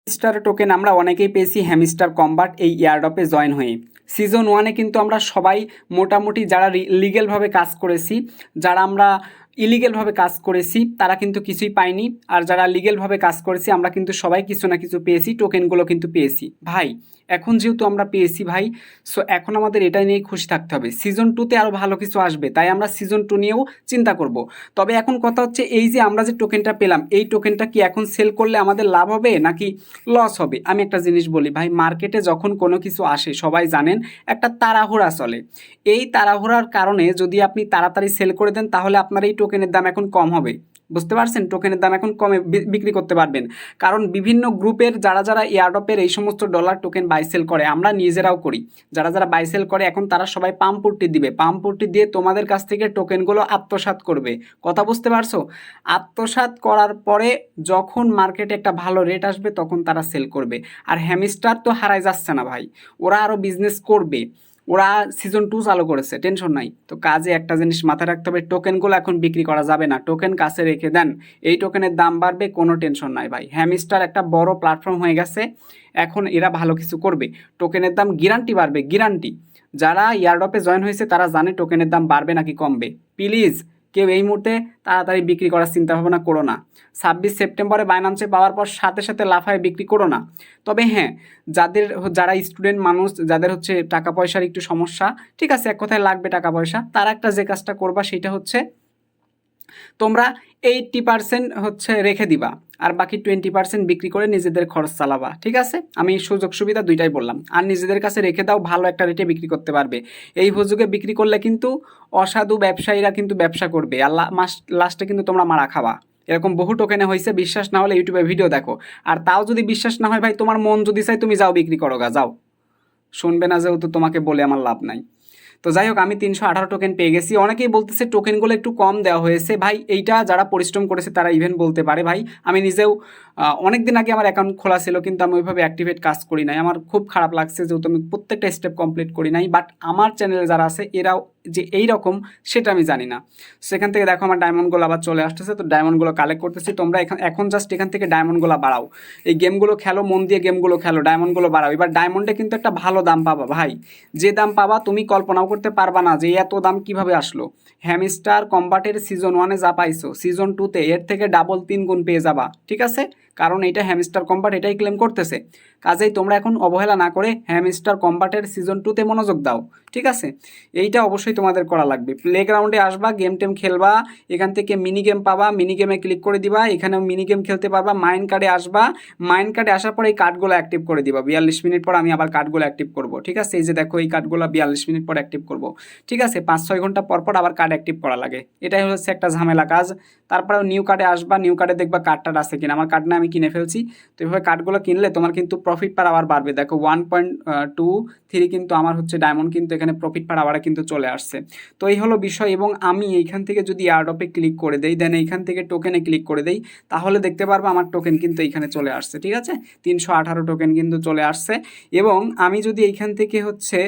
Star token আমরা অনেকেই পেয়েছি হ্যামস্টার কম্বাট এই এয়ারড্রপে জয়েন হয়ে। সিজন 1-এ কিন্তু আমরা সবাই মোটামুটি যারা লিগেলভাবে কাজ করেছি, যারা আমরা ইলিগেলভাবে কাজ করেছি তারা কিন্তু কিছুই পাইনি, আর যারা লিগেলভাবে কাজ করেছি আমরা কিন্তু সবাই কিছু না কিছু পেয়েছি, টোকেনগুলো কিন্তু পেয়েছি ভাই। এখন যেহেতু আমরা পেয়েছি ভাই, সো এখন আমাদের এটা নিয়েই খুশি থাকতে হবে। সিজন 2-তে আরও ভালো কিছু আসবে, তাই আমরা সিজন 2 নিয়েও চিন্তা করব। তবে এখন কথা হচ্ছে এই যে আমরা যে টোকেনটা পেলাম, এই টোকেনটা কি এখন সেল করলে আমাদের লাভ হবে নাকি লস হবে? আমি একটা জিনিস বলি ভাই, মার্কেটে যখন কোনো কিছু আসে সবাই জানেন একটা তাড়াহুড়া চলে। এই তাড়াহুড়ার কারণে যদি আপনি তাড়াতাড়ি সেল করে দেন তাহলে আপনার এই টোকেনের দাম এখন কম হবে। বুঝতে পারছেন? টোকেনের দাম এখন কমে বিক্রি করতে পারবেন, কারণ বিভিন্ন গ্রুপের যারা যারা এয়ারড্রপের এই সমস্ত ডলার টোকেন বাই সেল করে, আমরা নিজেরাও করি, যারা যারা বাই সেল করে এখন তারা সবাই পাম্পটি দিবে, পাম্পটি দিয়ে তোমাদের কাছ থেকে টোকেনগুলো আত্মসাৎ করবে। কথা বুঝতে পারছো? আত্মসাৎ করার পরে যখন মার্কেটে একটা ভালো রেট আসবে তখন তারা সেল করবে। আর হ্যামস্টার তো হারাই যাচ্ছে না ভাই, ওরা আরও বিজনেস করবে। ওরা সিজন 2 চালু করেছে, টেনশন নাই। তো কাজে একটা জিনিস মাথায় রাখতে হবে, টোকেনগুলো এখন বিক্রি করা যাবে না, টোকেন কাছে রেখে দেন। এই টোকেনের দাম বাড়বে, কোনো টেনশন নাই ভাই। হ্যামস্টার একটা বড় প্ল্যাটফর্ম হয়ে গেছে, এখন এরা ভালো কিছু করবে, টোকেনের দাম গ্যারান্টি বাড়বে, গ্যারান্টি। যারা এয়ারড্রপে জয়েন হয়েছে তারা জানে টোকেনের দাম বাড়বে নাকি কমবে। প্লিজ কেউ এই মুহূর্তে তাড়াতাড়ি বিক্রি করার চিন্তা ভাবনা করো না। 26 সেপ্টেম্বরে বাইন্যান্সে পাওয়ার পর সাথে সাথে লাফায় বিক্রি করো না। তবে হ্যাঁ, যারা স্টুডেন্ট মানুষ, যাদের হচ্ছে টাকা পয়সার একটু সমস্যা, ঠিক আছে, এক কথায় লাগবে টাকা পয়সা, তারা একটা যে কাজটা করবা সেটা হচ্ছে তোমরা 80% হচ্ছে রেখে দিবা, আর বাকি 20% বিক্রি করে নিজেদের খরচ চালাবা। ঠিক আছে, আমি সুযোগ সুবিধা দুইটাই বললাম। আর নিজেদের কাছে রেখে দাও, ভালো একটা রেটে বিক্রি করতে পারবে। এই সুযোগে বিক্রি করলে কিন্তু অসাধু ব্যবসায়ীরা কিন্তু ব্যবসা করবে, আর লাস্টে কিন্তু তোমরা মারা খাওয়া। এরকম বহু টোকেনে হয়েছে, বিশ্বাস না হলে ইউটিউবে ভিডিও দেখো। আর তাও যদি বিশ্বাস না হয় ভাই, তোমার মন যদি চাই তুমি যাও বিক্রি করো গা, যাও। শুনবে না যেহেতু তোমাকে বলে আমার লাভ নাই। তো যাই হোক, আমি 318 টোকেন পেয়ে গেছি। অনেকেই বলতেছে টোকেনগুলো একটু কম দেওয়া হয়েছে ভাই, এইটা যারা পরিশ্রম করেছে তারা ইভেন বলতে পারে ভাই। আমি নিজেও অনেক দিন আগে আমার অ্যাকাউন্ট খোলা ছিল, কিন্তু আমি ওইভাবে অ্যাক্টিভেট কাজ করি নাই। আমার খুব খারাপ লাগছে যেহেতু আমি প্রত্যেকটা স্টেপ কমপ্লিট করি নাই। বাট আমার চ্যানেলে যারা আছে এরাও যে এই রকম সেটা আমি জানি না। সেখান থেকে দেখো আমার ডায়মন্ডগুলো আবার চলে আসতেছে, তো ডায়মন্ডগুলো কালেক্ট করতেছি। তোমরা এখন জাস্ট এখান থেকে ডায়মন্ডগুলো বাড়াও, এই গেমগুলো খেলো, মন দিয়ে গেমগুলো খেলো, ডায়মন্ডগুলো বাড়াও। এবার ডায়মন্ডে কিন্তু একটা ভালো দাম পাবা ভাই, যে দাম পাবা তুমি কল্পনাও করতে পারবা না যে এত দাম কিভাবে আসলো। হ্যামস্টার কম্বাটের সিজন 1-এ যা পাইছো, সিজন 2-তে এর থেকে ডাবল 3 গুণ পেয়ে যাবা। ঠিক আছে, কারণ এটা হ্যামস্টার কম্বাট এটাই ক্লেম করতেছে। কাজেই তোমরা এখন অবহেলা না করে হ্যামস্টার কম্বাটের সিজন 2-তে মনোযোগ দাও। ঠিক আছে, এইটা অবশ্যই তোমাদের করা লাগবে। প্লেগ্রাউন্ডে আসবা, গেম টেম খেলবা, এখান থেকে মিনি গেম পাবা, মিনি গেমে ক্লিক করে দিবা, এখানেও মিনি গেম খেলতে পারবা। মাইন্ড কার্ডে আসবা, মাইন্ড কার্ডে আসার পর এই কার্ডগুলো অ্যাক্টিভ করে দিবা। 42 মিনিট পর আমি আবার কার্ডগুলো অ্যাক্টিভ করবো। ঠিক আছে, এই যে দেখো এই কার্ডগুলো 42 মিনিট পর অ্যাক্টিভ করবো। ঠিক আছে, 5-6 ঘন্টা পর পর আবার কার্ড অ্যাক্টিভ করা লাগে, এটাই হচ্ছে একটা ঝামেলা কাজ। তারপরে নিউ কার্ডে আসবা, নিউ কার্ডে দেখবা কার্ডটা আছে কিনা। আমার কার্ড না আমি কিনে ফেলছি। তো এইভাবে কার্ডগুলো কিনলে তোমার কিন্তু প্রফিট পার আওয়ার বাড়বে। দেখো 1.23 কিন্তু আমার হচ্ছে ডায়মন্ড কিন্তু এখানে প্রফিট পার আওয়ারে কিন্তু চলে আসছে। তো এই হলো বিষয়। এবং আমি এইখান থেকে যদি এয়ারড্রপে ক্লিক করে দেই, দেন এইখান থেকে টোকেনে ক্লিক করে দেই, তাহলে দেখতে পারবো আমার টোকেন কিন্তু এইখানে চলে আসছে। ঠিক আছে, 318 টোকেন কিন্তু চলে আসছে। এবং আমি যদি এইখান থেকে হচ্ছে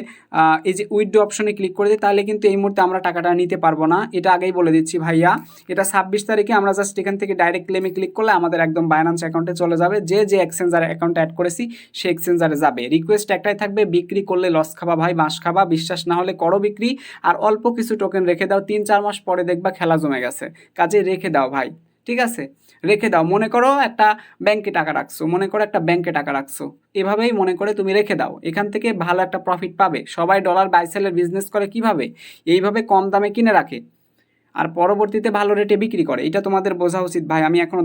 এই যে উইথড্র অপশনে ক্লিক করে দিই, তাহলে কিন্তু এই মুহূর্তে আমরা টাকাটা নিতে পারবো না, এটা আগেই বলে দিচ্ছি ভাইয়া। এটা 26 তারিখে আমরা জাস্ট এখান থেকে ডাইরেক্ট ক্লেমে ক্লিক করলে আমাদের একদম বাইন্যান্স অ্যাকাউন্টে চলে যাবে। যে এক্সচেঞ্জার অ্যাকাউন্টে অ্যাড করেছি সে এক্সচেঞ্জারে যাবে। রিকোয়েস্ট একটাই থাকবে, বিক্রি করলে লস খাবা ভাই, বাঁশ খাবা। বিশ্বাস না হলে করো বিক্রি, আর অল্প কিছু টোকেন রেখে দাও, 3-4 মাস পরে দেখবা খেলা জমে গেছে। কাজে রেখে দাও ভাই। ঠিক আছে, রেখে দাও। মনে করো একটা ব্যাংকে টাকা রাখছো, এভাবেই মনে করে তুমি রেখে দাও, এখান থেকে ভালো একটা প্রফিট পাবে। সবাই ডলার বাই সেলের বিজনেস করে কিভাবে? এইভাবে কম দামে কিনে রাখে আর পরবর্তীতে ভালো রেটে বিক্রি করে। এটা তোমাদের বোঝা উচিত ভাই। আমি এখনো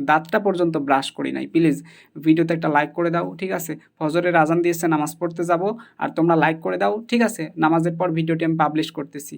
দাঁতটা পর্যন্ত ব্রাশ করি নাই। প্লিজ ভিডিওতে একটা লাইক করে দাও। ঠিক আছে, ফজরের আজান দিয়েছে, নামাজ পড়তে যাব, আর তোমরা লাইক করে দাও। ঠিক আছে, নামাজের পর ভিডিওটি আমি পাবলিশ করতেছি।